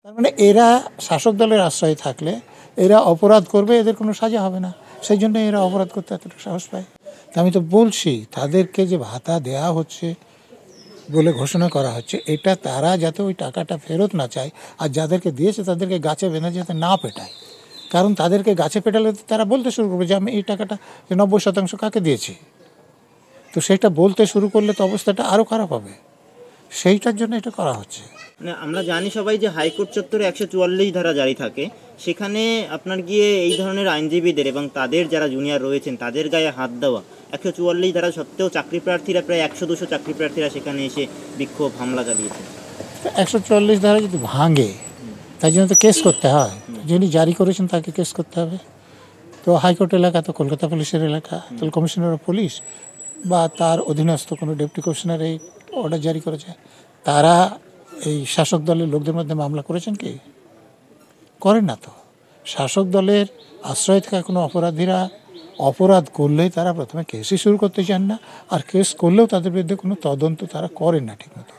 তার মানে এরা শাসক দলের আশ্রয়ে থাকলে এরা অপরাধ করবে, এদের কোনো সাজা হবে না, সেই জন্য এরা অপরাধ করতে এতটা সাহস পায়। তা আমি তো বলছি তাদেরকে যে ভাতা দেয়া হচ্ছে বলে ঘোষণা করা হচ্ছে, এটা তারা যাতে ওই টাকাটা ফেরত না চায়, আর যাদেরকে দিয়েছে তাদেরকে গাছে বেঁধে যাতে না পেটায়। কারণ তাদেরকে গাছে পেটালে তারা বলতে শুরু করবে যে আমি এই টাকাটা 90% কাকে দিয়েছি। তো সেটা বলতে শুরু করলে তো অবস্থাটা আরও খারাপ হবে, সেইটার জন্য এটা করা হচ্ছে। মানে আমরা জানি সবাই যে হাইকোর্ট চত্বরে 144 ধারা জারি থাকে, সেখানে আপনার গিয়ে এই ধরনের আইনজীবীদের এবং তাদের যারা জুনিয়র রয়েছেন তাদের গায়ে হাত দেওয়া, 144 ধারা সত্ত্বেও চাকরি প্রার্থীরা প্রায় 100-200 চাকরি প্রার্থীরা সেখানে এসে বিক্ষোভ হামলা চালিয়েছে। 144 ধারা যদি ভাঙে তাই জন্য তো কেস করতে হয়, যিনি জারি করেছেন তাকে কেস করতে হবে। তো হাইকোর্ট এলাকা তো কলকাতা পুলিশের এলাকা, তো কমিশনার অফ পুলিশ বা তার অধীনস্থ কোনো ডেপুটি কমিশনার এই অর্ডার জারি করেছে, তারা এই শাসক দলের লোকদের মধ্যে মামলা করেছেন কি? করেন না তো। শাসক দলের আশ্রয় থাকা কোনো অপরাধীরা অপরাধ করলেই তারা প্রথমে কেসই শুরু করতে চান না, আর কেস করলেও তাদের বিরুদ্ধে কোনো তদন্ত তারা করেন না ঠিকমতো।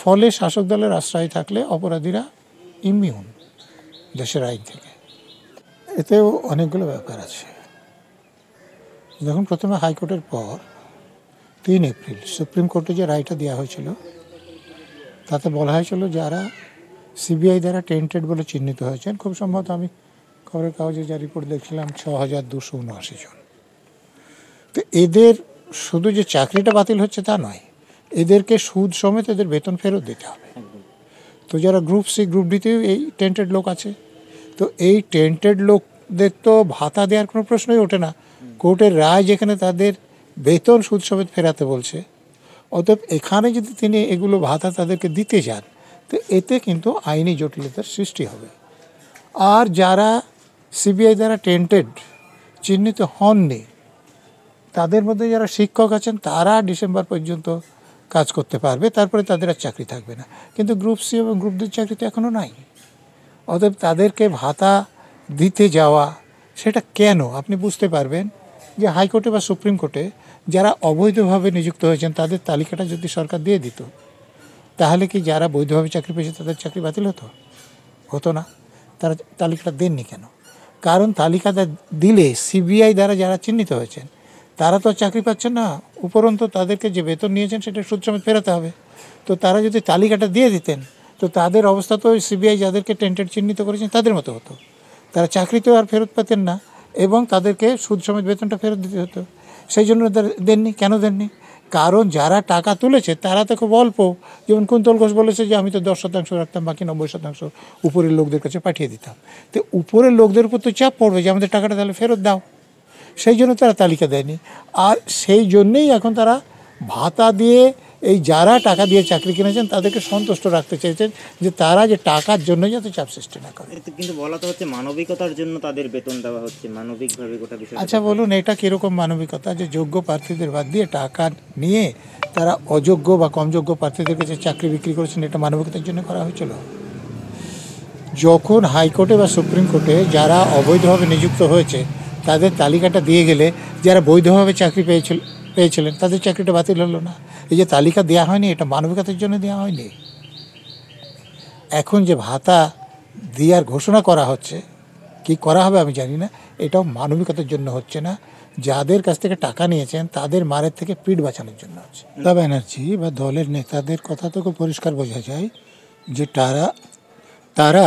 ফলে শাসক দলের আশ্রয় থাকলে অপরাধীরা ইমিউন দেশের আইন থেকে। এতেও অনেকগুলো ব্যাপার আছে। যখন প্রথমে হাইকোর্টের পর 3 এপ্রিল সুপ্রিম কোর্টে যে রায়টা দেওয়া হয়েছিল, তাতে বলা হয়েছিল যারা সিবিআই দ্বারা টেন্টেড বলে চিহ্নিত হয়েছেন, খুব সম্ভবত আমি খবরের কাগজে যা রিপোর্ট দেখছিলাম 6279 জন। তো এদের শুধু যে চাকরিটা বাতিল হচ্ছে তা নয়, এদেরকে সুদ সমেত এদের বেতন ফেরত দিতে হবে। তো যারা গ্রুপ সি গ্রুপ ডিতেও এই টেন্টেড লোক আছে, তো এই টেন্টেড লোকদের তো ভাতা দেওয়ার কোনো প্রশ্নই ওঠে না। কোর্টের রায় যেখানে তাদের বেতন সুদ সমেত ফেরাতে বলছে, অতএব এখানে যদি তিনি এগুলো ভাতা তাদেরকে দিতে যান, তো এতে কিন্তু আইনি জটিলতার সৃষ্টি হবে। আর যারা সিবিআই দ্বারা টেন্টেড চিহ্নিত হননি, তাদের মধ্যে যারা শিক্ষক আছেন তারা ডিসেম্বর পর্যন্ত কাজ করতে পারবে, তারপরে তাদের আর চাকরি থাকবে না। কিন্তু গ্রুপ সি এবং গ্রুপ ডির চাকরি তো এখনও নাই। অতএব তাদেরকে ভাতা দিতে যাওয়া সেটা কেন আপনি বুঝতে পারবেন যে হাইকোর্টে বা সুপ্রিম কোর্টে যারা অবৈধভাবে নিযুক্ত হয়েছেন তাদের তালিকাটা যদি সরকার দিয়ে দিত, তাহলে কি যারা বৈধভাবে চাকরি পেয়েছে তাদের চাকরি বাতিল হতো? হতো না। তারা তালিকাটা দেননি কেন? কারণ তালিকাটা দিলে সিবিআই দ্বারা যারা চিহ্নিত হয়েছেন তারা তো চাকরি পাচ্ছেন না, উপরন্তু তাদেরকে যে বেতন নিয়েছেন সেটা সুদ সমেত ফেরাতে হবে। তো তারা যদি তালিকাটা দিয়ে দিতেন, তো তাদের অবস্থা তো সিবিআই যাদেরকে টেন্টেড চিহ্নিত করেছেন তাদের মতো হতো। তারা চাকরিতেও আর ফেরত পেতেন না এবং তাদেরকে সুদ সমেত বেতনটা ফেরত দিতে হতো। সেই জন্য দেননি। কেন দেননি? কারণ যারা টাকা তুলেছে তারা তো খুব অল্প। যেমন কুন্তল ঘোষ বলেছে যে আমি তো 10% রাখতাম, বাকি 90% উপরের লোকদের কাছে পাঠিয়ে দিতাম। তো উপরের লোকদের উপর তো চাপ পড়বে যে আমাদের টাকাটা তাহলে ফেরত দাও, সেই জন্য তারা তালিকা দেয়নি। আর সেই জন্যেই এখন তারা ভাতা দিয়ে এই যারা টাকা দিয়ে চাকরি কিনেছেন তাদেরকে সন্তুষ্ট রাখতে চেয়েছেন যে তারা যে টাকার জন্য যাতে চাপ সৃষ্টি না করে। কিন্তু বলা তো হচ্ছে মানবিকতার জন্য তাদের বেতন দেওয়া হচ্ছে, মানবিকভাবে গোটা বিষয়। আচ্ছা বলুন, এটা কীরকম মানবিকতা যে যোগ্য প্রার্থীদের বাদ দিয়ে টাকা নিয়ে তারা অযোগ্য বা কম যোগ্য প্রার্থীদের কাছে চাকরি বিক্রি করেছেন? এটা মানবিকতার জন্য করা হয়েছিল? যখন হাইকোর্টে বা সুপ্রিম কোর্টে যারা অবৈধভাবে নিযুক্ত হয়েছে তাদের তালিকাটা দিয়ে গেলে যারা বৈধভাবে চাকরি পেয়েছিলেন তাদের চাকরিটা বাতিল হলো না। এই যে তালিকা দেওয়া হয়নি, এটা মানবিকতার জন্য দেওয়া হয়নি। এখন যে ভাতা দেওয়ার ঘোষণা করা হচ্ছে, কি করা হবে আমি জানি না, এটাও মানবিকতার জন্য হচ্ছে না। যাদের কাছ থেকে টাকা নিয়েছেন তাদের মারের থেকে পিঠ বাঁচানোর জন্য হচ্ছে। মমতা ব্যানার্জি বা দলের নেতাদের কথা তো খুব পরিষ্কার বোঝা যায় যে তারা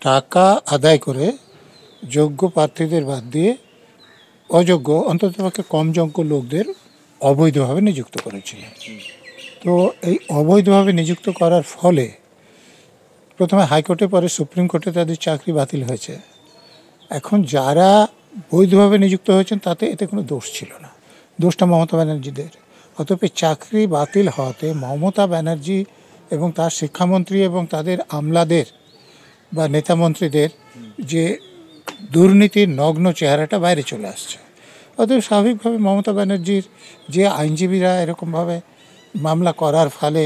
টাকা আদায় করে যোগ্য প্রার্থীদের বাদ দিয়ে অযোগ্য, অন্ততপক্ষে কম যোগ্য লোকদের অবৈধভাবে নিযুক্ত করেছিলেন। তো এই অবৈধভাবে নিযুক্ত করার ফলে প্রথমে হাইকোর্টে, পরে সুপ্রিম কোর্টে তাদের চাকরি বাতিল হয়েছে। এখন যারা বৈধভাবে নিযুক্ত হয়েছেন তাতে এতে কোনো দোষ ছিল না, দোষটা মমতা ব্যানার্জিদের। অতএব চাকরি বাতিল হওয়াতে মমতা ব্যানার্জি এবং তার শিক্ষামন্ত্রী এবং তাদের আমলাদের বা নেতামন্ত্রীদের যে দুর্নীতির নগ্ন চেহারাটা বাইরে চলে আসছে। অতএব স্বাভাবিকভাবে মমতা ব্যানার্জির যে আইনজীবীরা এরকমভাবে মামলা করার ফলে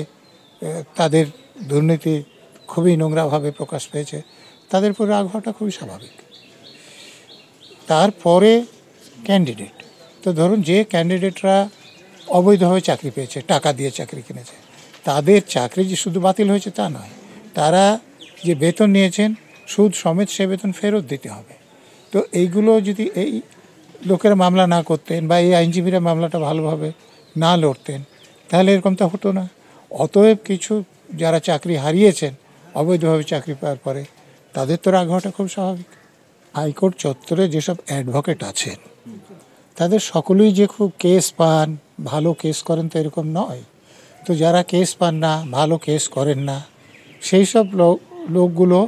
তাদের দুর্নীতি খুবই নোংরাভাবে প্রকাশ পেয়েছে, তাদের উপর রাগ হওয়াটা খুবই স্বাভাবিক। তারপরে ক্যান্ডিডেট, তো ধরুন যে ক্যান্ডিডেটরা অবৈধভাবে চাকরি পেয়েছে, টাকা দিয়ে চাকরি কিনেছে, তাদের চাকরি যে শুধু বাতিল হয়েছে তা নয়, তারা যে বেতন নিয়েছেন সুদ সমেত সে বেতন ফেরত দিতে হবে। তো এইগুলো যদি এই লোকেরা মামলা না করতেন বা এই আইনজীবীরা মামলাটা ভালোভাবে না লড়তেন তাহলে এরকম তো হতো না। অতএব কিছু যারা চাকরি হারিয়েছেন অবৈধভাবে চাকরি পাওয়ার পরে তাদের তো রাগ হওয়াটা খুব স্বাভাবিক। হাইকোর্ট চত্বরে যেসব অ্যাডভোকেট আছেন তাদের সকলেই যে খুব কেস পান, ভালো কেস করেন তো এরকম নয়। তো যারা কেস পান না, ভালো কেস করেন না, সেই সব লোকগুলো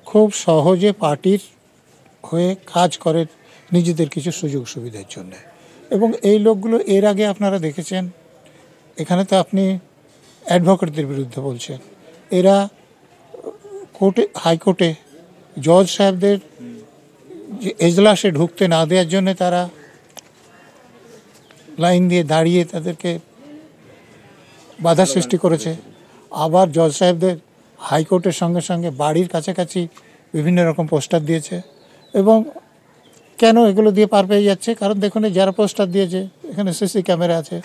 খুব সহজে পার্টির হয়ে কাজ করে নিজেদের কিছু সুযোগ সুবিধার জন্য। এবং এই লোকগুলো এর আগে আপনারা দেখেছেন, এখানে তো আপনি অ্যাডভোকেটদের বিরুদ্ধে বলছেন, এরা কোর্টে, হাইকোর্টে জজ সাহেবদের যে এজলাসে ঢুকতে না দেওয়ার জন্য তারা লাইন দিয়ে দাঁড়িয়ে তাদেরকে বাধা সৃষ্টি করেছে। আবার জজ সাহেবদের হাইকোর্টের সঙ্গে সঙ্গে বাড়ির কাছাকাছি বিভিন্ন রকম পোস্টার দিয়েছে। এবং কেন এগুলো দিয়ে পার পেয়ে যাচ্ছে? কারণ দেখুন যারা পোস্টার দিয়েছে, এখানে সিসি ক্যামেরা আছে,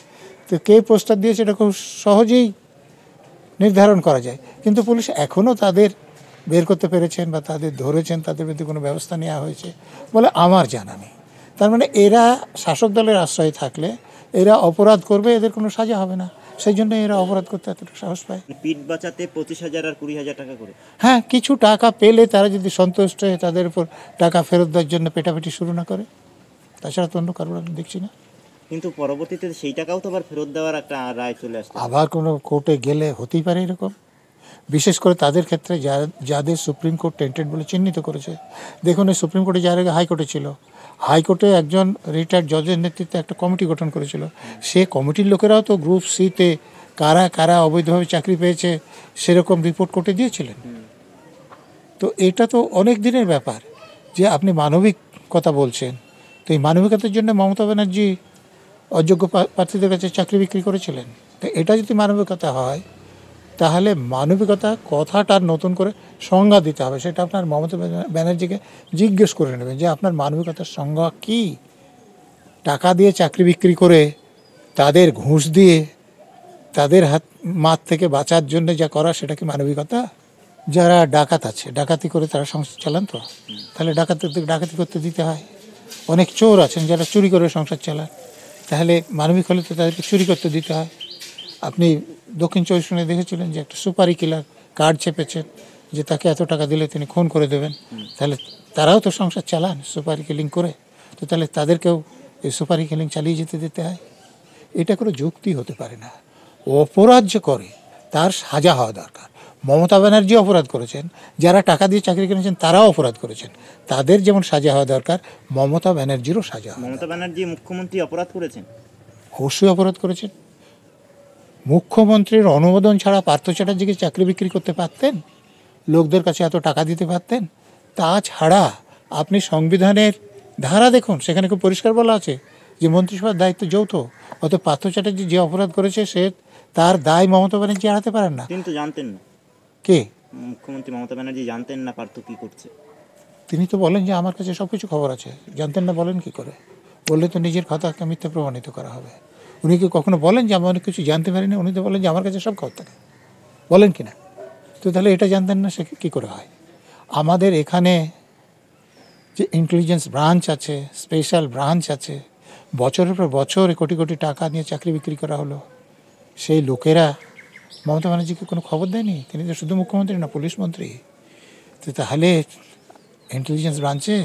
তো কে পোস্টার দিয়েছে এটা খুব সহজেই নির্ধারণ করা যায়। কিন্তু পুলিশ এখনও তাদের বের করতে পেরেছেন বা তাদের ধরেছেন, তাদের বিরুদ্ধে কোনো ব্যবস্থা নেওয়া হয়েছে বলে আমার জানা নেই। তার মানে এরা শাসক দলের আশ্রয়ে থাকলে এরা অপরাধ করবে, এদের কোনো সাজা হবে না, সেই জন্য এরা অপরাধ করতে এতটুকু সাহস পায়। পিঠ বাঁচাতে 25,000 আর 20,000 টাকা করে। হ্যাঁ, কিছু টাকা পেলে তারা যদি সন্তুষ্ট হয়ে তাদের উপর টাকা ফেরত দেওয়ার জন্য পেটাপিটি শুরু না করে, তাছাড়া তো অন্য কারণ আমি দেখছি না। কিন্তু পরবর্তীতে সেই টাকাও তো আবার ফেরত দেওয়ার একটা রায় চলে আসছে। আবার কোনো কোর্টে গেলে হতেই পারে এরকম, বিশেষ করে তাদের ক্ষেত্রে যাদের সুপ্রিম কোর্ট টেন্টেড বলে চিহ্নিত করেছে। দেখুন এই সুপ্রিম কোর্টে যার আগে হাইকোর্টে ছিল, হাইকোর্টে একজন রিটায়ার্ড জজের নেতৃত্বে একটা কমিটি গঠন করেছিল। সে কমিটির লোকেরাও তো গ্রুপ সিতে কারা কারা অবৈধভাবে চাকরি পেয়েছে সেরকম রিপোর্ট কোর্টে দিয়েছিলেন। তো এটা তো অনেক দিনের ব্যাপার যে আপনি মানবিকতা বলছেন। তো এই মানবিকতার জন্য মমতা ব্যানার্জি অযোগ্য প্রার্থীদের কাছে চাকরি বিক্রি করেছিলেন। তো এটা যদি মানবিকতা হয় তাহলে মানবিকতা কথাটার নতুন করে সংজ্ঞা দিতে হবে। সেটা আপনার মমতা ব্যানার্জিকে জিজ্ঞেস করে নেবেন যে আপনার মানবিকতার সংজ্ঞা কী। টাকা দিয়ে চাকরি বিক্রি করে, তাদের ঘুষ দিয়ে, তাদের মাঠ থেকে বাঁচার জন্য যা করা সেটা কি মানবিকতা? যারা ডাকাত আছে, ডাকাতি করে তারা সংসার চালান, তো তাহলে ডাকাতি করতে দিতে হয়। অনেক চোর আছেন যারা চুরি করে সংসার চালান, তাহলে মানবিক হলে তো তাদেরকে চুরি করতে দিতে হয়। আপনি দক্ষিণ 24 দেখেছিলেন যে একটা সুপারি কিলার কার্ড চেপেছেন যে তাকে এত টাকা দিলে তিনি খুন করে দেবেন, তাহলে তারাও তো সংসার চালান সুপারি কিলিং করে, তো তাহলে তাদেরকেও এই সুপারি কিলিং চালিয়ে যেতে দিতে হয়। এটা কোনো যুক্তি হতে পারে না। অপরাধ যে করে তার সাজা হওয়া দরকার। মমতা ব্যানার্জি অপরাধ করেছেন, যারা টাকা দিয়ে চাকরি কিনেছেন তারাও অপরাধ করেছেন, তাদের যেমন সাজা হওয়া দরকার মমতা ব্যানার্জিরও সাজা। মমতা ব্যানার্জি মুখ্যমন্ত্রী অপরাধ করেছেন? অবশ্যই অপরাধ করেছেন। মুখ্যমন্ত্রীর অনুমোদন ছাড়া পার্থ চ্যাটার্জিকে চাকরি বিক্রি করতে পারতেন? লোকদের কাছে এত টাকা দিতে পারতেন? তাছাড়া আপনি সংবিধানের ধারা দেখুন, সেখানে খুব পরিষ্কার বলা আছে যে মন্ত্রিসভার দায়িত্ব যৌথ। অত পার্থ চ্যাটার্জি যে অপরাধ করেছে সে তার দায় মমতা ব্যানার্জি এড়াতে পারেন না। কিন্তু জানতেন না কে? মুখ্যমন্ত্রী মমতা ব্যানার্জি জানতেন না পার্থ কী করছে? তিনি তো বলেন যে আমার কাছে সব কিছু খবর আছে। জানতেন না বলেন কি করে? বললে তো নিজের কথাকে মিথ্যা প্রমাণিত করা হবে। উনি কি কখনো বলেন যে আমি অনেক কিছু জানতে পারি না? উনি তো বলেন যে আমার কাছে সব খবর থাকে, বলেন কি না? তো তাহলে এটা জানতেন না সে কী করে হয়? আমাদের এখানে যে ইন্টেলিজেন্স ব্রাঞ্চ আছে, স্পেশাল ব্রাঞ্চ আছে, বছরের পর বছর কোটি কোটি টাকা নিয়ে চাকরি বিক্রি করা হলো, সেই লোকেরা মমতা ব্যানার্জিকে কোনো খবর দেয়নি? তিনি তো শুধু মুখ্যমন্ত্রী না, পুলিশ মন্ত্রী। তো তাহলে ইন্টেলিজেন্স ব্রাঞ্চে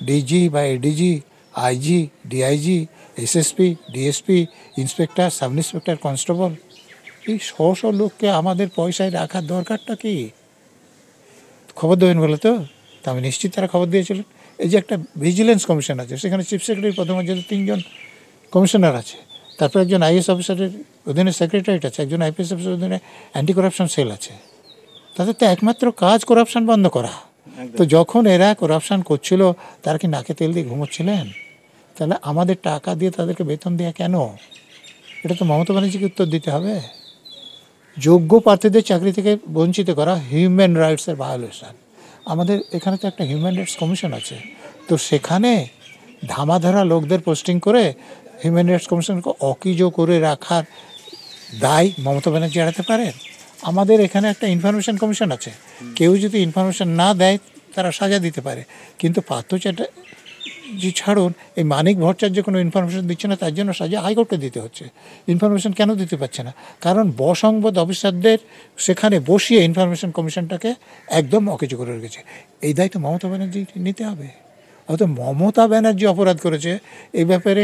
ডিজি বা ADG, IG, DIG, SSP, DSP, inspector, sub inspector, constable, এই শশ লোককে আমাদের পয়সায় রাখার দরকারটা কি? খবর দেবেন বলে তো আমি নিশ্চিত তারা খবর দিয়েছিলেন। এই যে একটা ভিজিলেন্স কমিশন আছে, সেখানে চিফ সেক্রেটারি প্রথম পর্যায়ে 3জন কমিশনার আছে, তারপর একজন আইএস অফিসারের অধীনে সেক্রেটারিয়েট আছে, একজন আইপিএস অফিসারের অধীনে অ্যান্টি করাপশন সেল আছে। তাদের তো একমাত্র কাজ করাপশন বন্ধ করা। তো যখন এরা করাপশন করছিল তারা কি নাকে তেল দিয়ে ঘুমোচ্ছিলেন? তাহলে আমাদের টাকা দিয়ে তাদেরকে বেতন দেওয়া কেন? এটা তো মমতা ব্যানার্জিকে উত্তর দিতে হবে। যোগ্য প্রার্থীদের চাকরি থেকে বঞ্চিত করা হিউম্যান রাইটসের ভায়োলেশন। আমাদের এখানে তো একটা হিউম্যান রাইটস কমিশন আছে, তো সেখানে ধামাধারা লোকদের পোস্টিং করে হিউম্যান রাইটস কমিশনকে অকিজো করে রাখার দায় মমতা ব্যানার্জি এড়াতে পারেন? আমাদের এখানে একটা ইনফরমেশন কমিশন আছে, কেউ যদি ইনফরমেশন না দেয় তারা সাজা দিতে পারে, কিন্তু পার্থ চ্যাটার্জি ছাড়ুন, এই মানিক ভট্টাচার্য কোনো ইনফরমেশন দিচ্ছে না, তার জন্য সাজা হাইকোর্টে দিতে হচ্ছে। ইনফরমেশন কেন দিতে পারছে না? কারণ বসংবাদ অফিসারদের সেখানে বসিয়ে ইনফরমেশন কমিশনটাকে একদম অকেজো করে রেখেছে। এই দায়িত্ব মমতা ব্যানার্জি নিতে হবে। হয়তো মমতা ব্যানার্জি অপরাধ করেছে, এই ব্যাপারে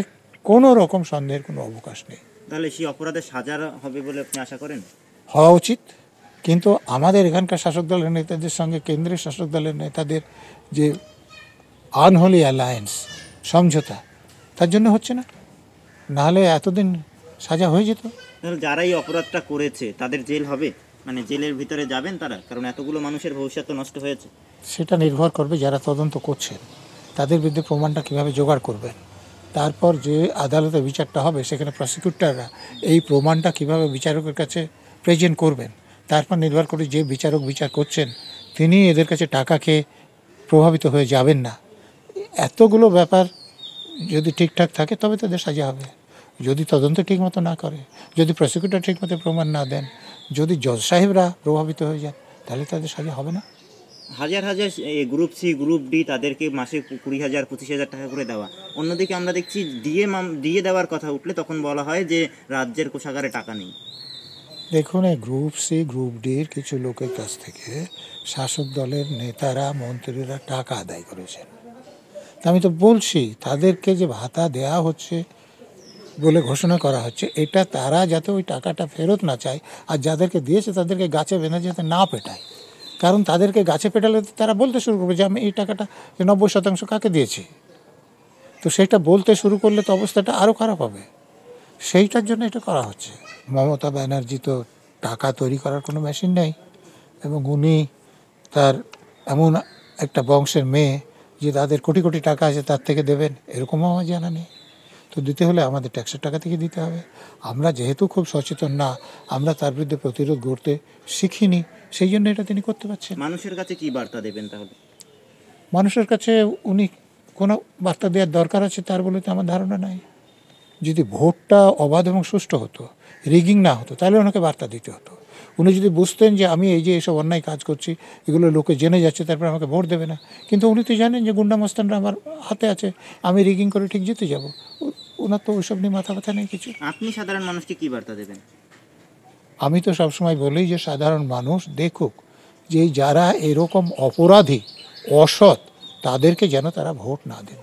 কোনো রকম সন্দেহের কোনো অবকাশ নেই। তাহলে সেই অপরাধের সাজা হবে বলে আপনি আশা করেন? হওয়া উচিত, কিন্তু আমাদের এখানকার শাসক দলের নেতাদের সঙ্গে কেন্দ্রের শাসক দলের নেতাদের যে আনহোলি অ্যালায়েন্স, সমঝোতা, তার জন্য হচ্ছে না, নাহলে এতদিন সাজা হয়ে যেত। তাহলে যারা এই অপরাধটা করেছে তাদের জেল হবে, মানে জেলের ভিতরে যাবেন তারা? কারণ এতগুলো মানুষের ভবিষ্যৎ তো নষ্ট হয়েছে। সেটা নির্ভর করবে যারা তদন্ত করছেন তাদের বিরুদ্ধে প্রমাণটা কীভাবে জোগাড় করবেন, তারপর যে আদালতে বিচারটা হবে সেখানে প্রসিকিউটররা এই প্রমাণটা কীভাবে বিচারকের কাছে প্রেজেন্ট করবেন, তারপর নির্ভর করে যে বিচারক বিচার করছেন তিনি এদের কাছে টাকা খেয়ে প্রভাবিত হয়ে যাবেন না। এতগুলো ব্যাপার যদি ঠিকঠাক থাকে তবে তাদের সাজা হবে। যদি তদন্ত ঠিকমতো না করে, যদি প্রসিকিউটর ঠিকমতো প্রমাণ না দেন, যদি জজ সাহেবরা প্রভাবিত হয়ে যান, তাহলে তাদের সাজা হবে না। হাজার হাজার গ্রুপ সি গ্রুপ ডি তাদেরকে মাসে 20,000 25,000 টাকা করে দেওয়া। অন্যদিকে আমরা দেখছি দিয়ে দেওয়ার কথা উঠলে তখন বলা হয় যে রাজ্যের কোষাগারে টাকা নেই। দেখুন, এই গ্রুপ সি গ্রুপ ডির কিছু লোকের কাছ থেকে শাসক দলের নেতারা মন্ত্রীরা টাকা আদায় করেছেন। তা আমি তো বলছি, তাদেরকে যে ভাতা দেওয়া হচ্ছে বলে ঘোষণা করা হচ্ছে, এটা তারা যাতে ওই টাকাটা ফেরত না চায়, আর যাদেরকে দিয়েছে তাদেরকে গাছে বেঁধে যাতে না পেটায়। কারণ তাদেরকে গাছে পেটালে তারা বলতে শুরু করবে যে আমি এই টাকাটা 90% কাকে দিয়েছি। তো সেটা বলতে শুরু করলে তো অবস্থাটা আরও খারাপ হবে। সেইটার জন্য এটা করা হচ্ছে। মমতা ব্যানার্জি তো টাকা তৈরি করার কোনো মেশিন নেই, এবং উনি তার এমন একটা বংশের মেয়ে যে তাদের কোটি কোটি টাকা আছে তার থেকে দেবেন, এরকমও আমার জানা নেই। তো দিতে হলে আমাদের ট্যাক্সের টাকা থেকে দিতে হবে। আমরা যেহেতু খুব সচেতন না, আমরা তার বিরুদ্ধে প্রতিরোধ গড়তে শিখিনি, সেই জন্য এটা তিনি করতে পারছেন। মানুষের কাছে কি বার্তা দেবেন তাহলে? মানুষের কাছে উনি কোনো বার্তা দেওয়ার দরকার আছে তার বলে তো আমার ধারণা নাই। যদি ভোটটা অবাধ এবং সুষ্ঠু হতো, রিগিং না হতো, তাহলে ওনাকে বার্তা দিতে হতো। উনি যদি বুঝতেন যে আমি এই যে এসব অন্যায় কাজ করছি এগুলো লোকে জেনে যাচ্ছে, তারপর আমাকে ভোট দেবে না, কিন্তু উনি তো জানেন যে গুন্ডা মস্তানরা আমার হাতে আছে, আমি রিগিং করে ঠিক জিতে যাব। ওনার তো ওইসব নিয়ে মাথা ব্যথা নেই কিছু। আপনি সাধারণ মানুষকে কি বার্তা দেবেন? আমি তো সবসময় বলি যে সাধারণ মানুষ দেখুক যে যারা এরকম অপরাধী, অসৎ, তাদেরকে যেন তারা ভোট না দেন।